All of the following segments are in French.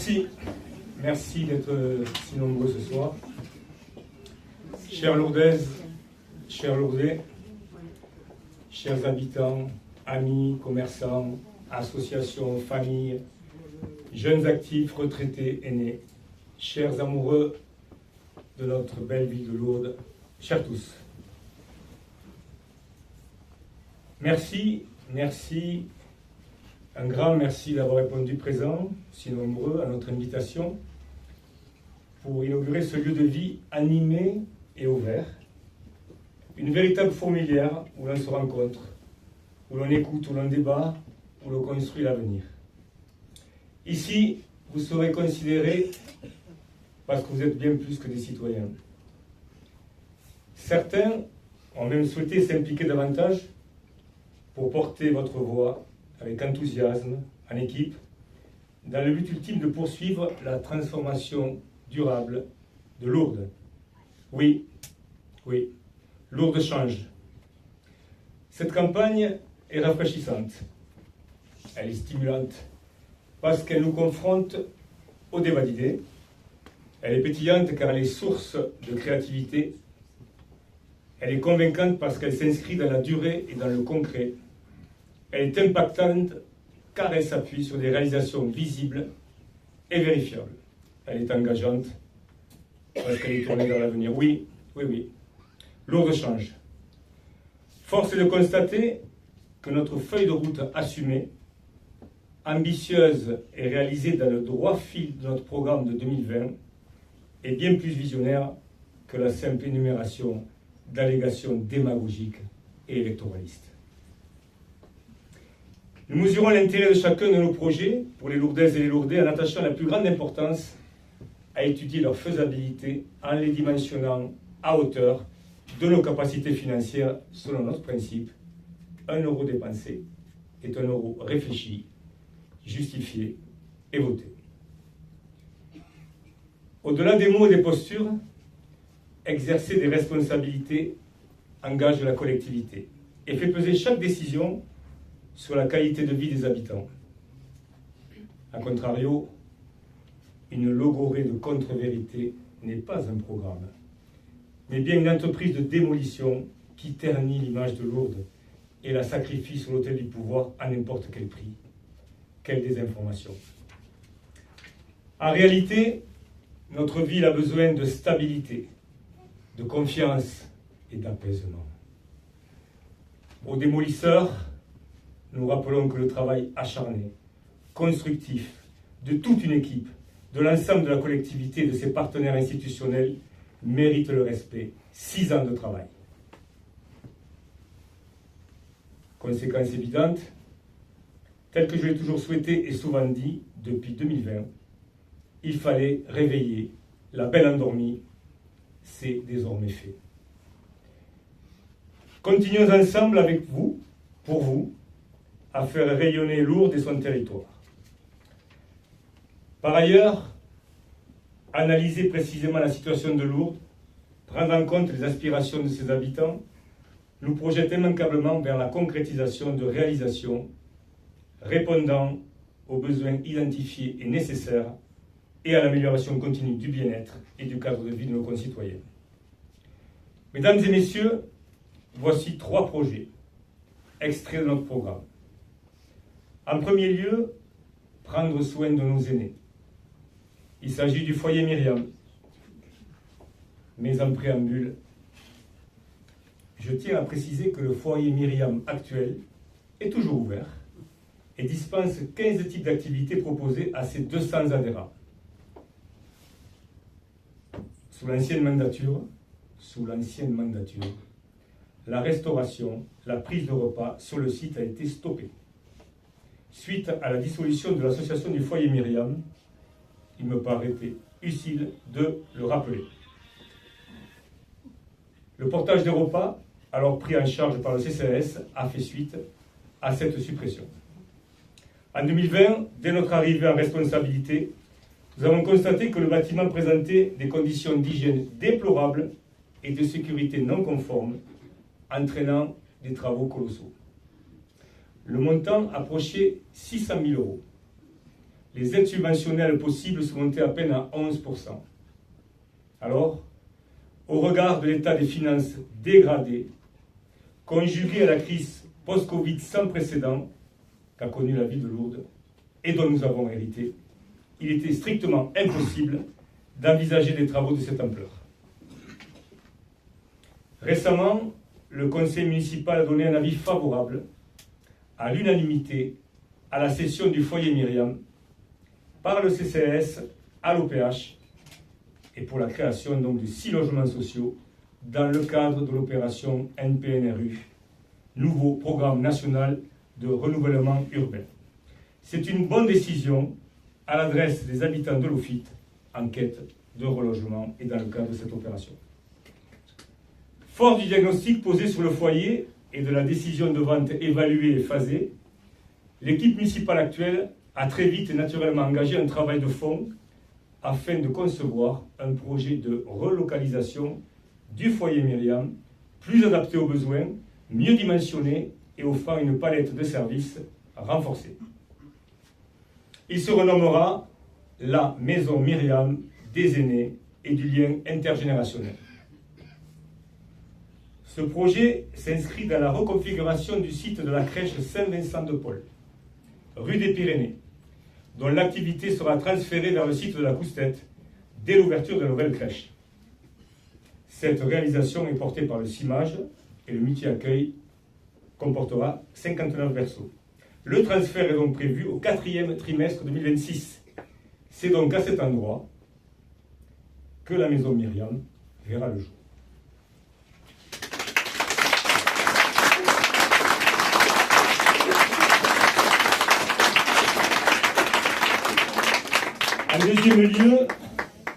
Merci. Merci d'être si nombreux ce soir. Chères Lourdaises, chers Lourdais, chers habitants, amis, commerçants, associations, familles, jeunes actifs, retraités, aînés, chers amoureux de notre belle ville de Lourdes, chers tous. Merci, merci, un grand merci d'avoir répondu présent, si nombreux, à notre invitation pour inaugurer ce lieu de vie animé et ouvert, une véritable fourmilière où l'on se rencontre, où l'on écoute, où l'on débat, où l'on construit l'avenir. Ici, vous serez considérés parce que vous êtes bien plus que des citoyens. Certains ont même souhaité s'impliquer davantage pour porter votre voix avec enthousiasme, en équipe, dans le but ultime de poursuivre la transformation durable de Lourdes. Oui, Lourdes change. Cette campagne est rafraîchissante, elle est stimulante, parce qu'elle nous confronte au débat d'idées. Elle est pétillante car elle est source de créativité. Elle est convaincante parce qu'elle s'inscrit dans la durée et dans le concret. Elle est impactante car elle s'appuie sur des réalisations visibles et vérifiables. Elle est engageante parce qu'elle est tournée vers l'avenir. Oui. Lourdes change. Force est de constater que notre feuille de route assumée, ambitieuse et réalisée dans le droit fil de notre programme de 2020, est bien plus visionnaire que la simple énumération d'allégations démagogiques et électoralistes. Nous mesurons l'intérêt de chacun de nos projets pour les Lourdaises et les Lourdais en attachant la plus grande importance à étudier leur faisabilité en les dimensionnant à hauteur de nos capacités financières selon notre principe. 1 euro dépensé est 1 euro réfléchi, justifié et voté. Au-delà des mots et des postures, exercer des responsabilités engage la collectivité et fait peser chaque décision sur la qualité de vie des habitants. A contrario, une logorée de contre-vérité n'est pas un programme, mais bien une entreprise de démolition qui ternit l'image de Lourdes et la sacrifie sur l'autel du pouvoir à n'importe quel prix. Quelle désinformation. En réalité, notre ville a besoin de stabilité, de confiance et d'apaisement. Aux démolisseurs, nous rappelons que le travail acharné, constructif, de toute une équipe, de l'ensemble de la collectivité et de ses partenaires institutionnels mérite le respect. 6 ans de travail. Conséquence évidente, telle que je l'ai toujours souhaité et souvent dit depuis 2020, il fallait réveiller la belle endormie. C'est désormais fait. Continuons ensemble avec vous, pour vous, à faire rayonner Lourdes et son territoire. Par ailleurs, analyser précisément la situation de Lourdes, prendre en compte les aspirations de ses habitants, nous projette immanquablement vers la concrétisation de réalisations répondant aux besoins identifiés et nécessaires et à l'amélioration continue du bien-être et du cadre de vie de nos concitoyens. Mesdames et messieurs, voici 3 projets, extraits de notre programme. En premier lieu, prendre soin de nos aînés. Il s'agit du foyer Myriam. Mais en préambule, je tiens à préciser que le foyer Myriam actuel est toujours ouvert et dispense 15 types d'activités proposées à ses 200 adhérents. Sous l'ancienne mandature, la restauration, la prise de repas sur le site a été stoppée. Suite à la dissolution de l'association du foyer Myriam, il me paraît utile de le rappeler. Le portage des repas, alors pris en charge par le CCAS, a fait suite à cette suppression. En 2020, dès notre arrivée en responsabilité, nous avons constaté que le bâtiment présentait des conditions d'hygiène déplorables et de sécurité non conformes, entraînant des travaux colossaux. Le montant approchait 600 000 euros. les aides subventionnelles possibles sont montées à peine à 11%. Alors, au regard de l'état des finances dégradé, conjugué à la crise post-Covid sans précédent qu'a connue la ville de Lourdes et dont nous avons hérité, il était strictement impossible d'envisager des travaux de cette ampleur. Récemment, le conseil municipal a donné un avis favorable, à l'unanimité, à la cession du foyer Myriam par le CCAS à l'OPH et pour la création donc de 6 logements sociaux dans le cadre de l'opération NPNRU, nouveau programme national de renouvellement urbain. C'est une bonne décision à l'adresse des habitants de l'OFIT en quête de relogement et dans le cadre de cette opération. Fort du diagnostic posé sur le foyer et de la décision de vente évaluée et phasée, l'équipe municipale actuelle a très vite et naturellement engagé un travail de fond afin de concevoir un projet de relocalisation du foyer Myriam, plus adapté aux besoins, mieux dimensionné et offrant une palette de services renforcée. Il se renommera la Maison Myriam des aînés et du lien intergénérationnel. Ce projet s'inscrit dans la reconfiguration du site de la crèche Saint-Vincent-de-Paul, rue des Pyrénées, dont l'activité sera transférée vers le site de la Coustette dès l'ouverture de la nouvelle crèche. Cette réalisation est portée par le CIMAGE et le multi-accueil comportera 59 berceaux. Le transfert est donc prévu au 4e trimestre 2026. C'est donc à cet endroit que la Maison Myriam verra le jour. En deuxième lieu,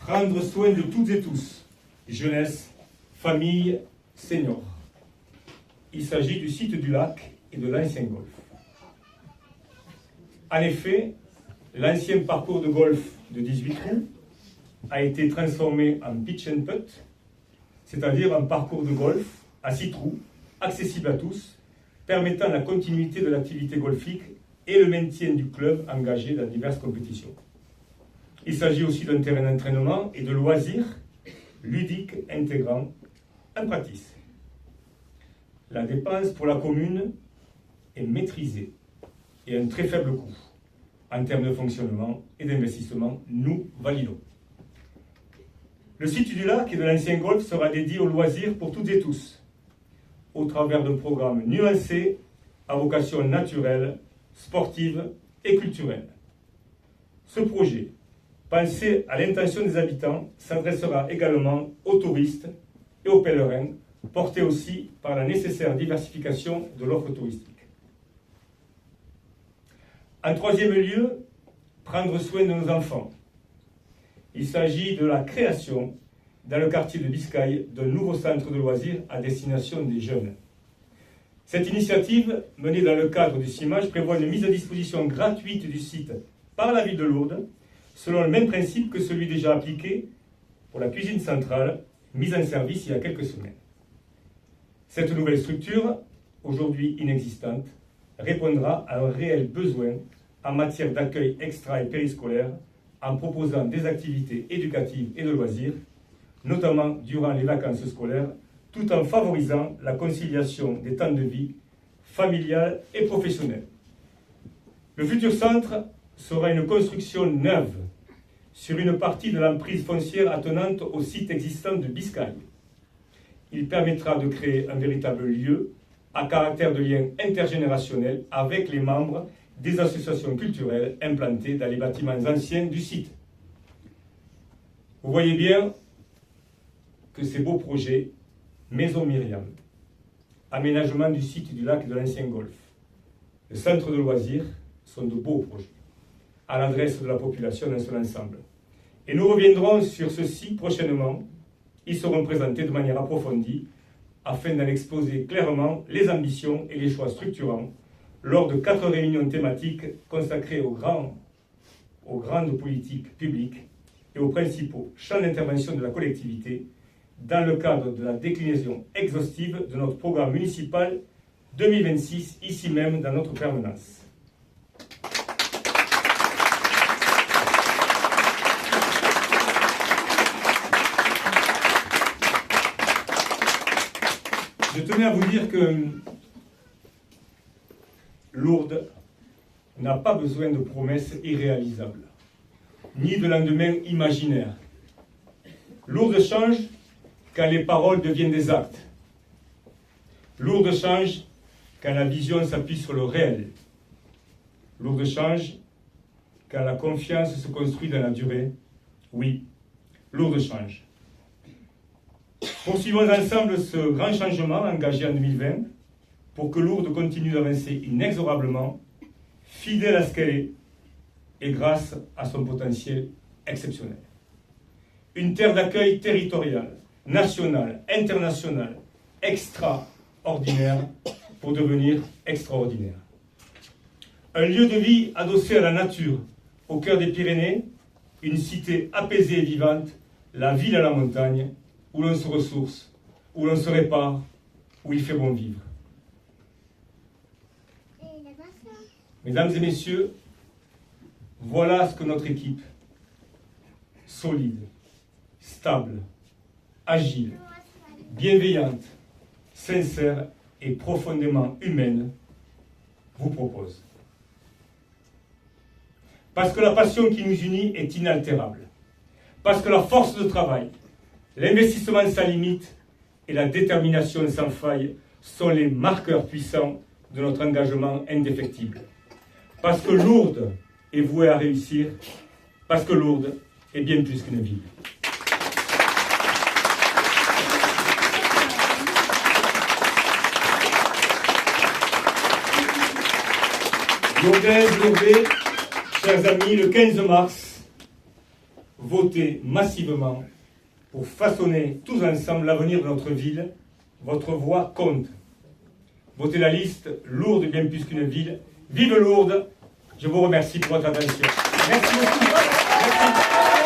prendre soin de toutes et tous, jeunesse, famille, seniors. Il s'agit du site du lac et de l'ancien golf. En effet, l'ancien parcours de golf de 18 trous a été transformé en pitch and putt, c'est-à-dire un parcours de golf à 6 trous, accessible à tous, permettant la continuité de l'activité golfique et le maintien du club engagé dans diverses compétitions. Il s'agit aussi d'un terrain d'entraînement et de loisirs ludiques intégrant un practice. La dépense pour la commune est maîtrisée et à un très faible coût. En termes de fonctionnement et d'investissement, nous validons. Le site du lac et de l'ancien golf sera dédié aux loisirs pour toutes et tous, au travers d'un programme nuancé à vocation naturelle, sportive et culturelle. Ce projet, pensé à l'intention des habitants, s'adressera également aux touristes et aux pèlerins, portés aussi par la nécessaire diversification de l'offre touristique. En troisième lieu, prendre soin de nos enfants. Il s'agit de la création, dans le quartier de Biscaye, d'un nouveau centre de loisirs à destination des jeunes. Cette initiative, menée dans le cadre du CIMAGE, prévoit une mise à disposition gratuite du site par la ville de Lourdes, selon le même principe que celui déjà appliqué pour la cuisine centrale, mise en service il y a quelques semaines. Cette nouvelle structure, aujourd'hui inexistante, répondra à un réel besoin en matière d'accueil extra- et périscolaire en proposant des activités éducatives et de loisirs, notamment durant les vacances scolaires, tout en favorisant la conciliation des temps de vie familiale et professionnelle. Le futur centre sera une construction neuve sur une partie de l'emprise foncière attenante au site existant de Biscaye. Il permettra de créer un véritable lieu à caractère de lien intergénérationnel avec les membres des associations culturelles implantées dans les bâtiments anciens du site. Vous voyez bien que ces beaux projets, Maison Myriam, aménagement du site du lac et de l'ancien golf, le centre de loisirs, sont de beaux projets à l'adresse de la population dans son ensemble. Et nous reviendrons sur ceci prochainement. Ils seront présentés de manière approfondie afin d'en exposer clairement les ambitions et les choix structurants lors de 4 réunions thématiques consacrées aux grandes politiques publiques et aux principaux champs d'intervention de la collectivité dans le cadre de la déclinaison exhaustive de notre programme municipal 2026, ici même dans notre permanence. tenais à vous dire que Lourdes n'a pas besoin de promesses irréalisables, ni de lendemain imaginaire. Lourdes change quand les paroles deviennent des actes. Lourdes change quand la vision s'appuie sur le réel. Lourdes change quand la confiance se construit dans la durée. Oui, Lourdes change. Poursuivons ensemble ce grand changement engagé en 2020 pour que Lourdes continue d'avancer inexorablement, fidèle à ce qu'elle est et grâce à son potentiel exceptionnel. Une terre d'accueil territoriale, nationale, internationale, extraordinaire pour devenir extraordinaire. Un lieu de vie adossé à la nature, au cœur des Pyrénées, une cité apaisée et vivante, la ville à la montagne, où l'on se ressource, où l'on se répare, où il fait bon vivre. Mesdames et messieurs, voilà ce que notre équipe, solide, stable, agile, bienveillante, sincère et profondément humaine, vous propose. Parce que la passion qui nous unit est inaltérable. Parce que la force de travail, l'investissement sans limite et la détermination sans faille sont les marqueurs puissants de notre engagement indéfectible. Parce que Lourdes est vouée à réussir, parce que Lourdes est bien plus qu'une ville. Lourdaises, Lourdais, chers amis, le 15 mars, votez massivement pour façonner tous ensemble l'avenir de notre ville. Votre voix compte. Votez la liste Lourdes bien plus qu'une ville. Vive Lourdes! Je vous remercie pour votre attention. Merci beaucoup. Merci.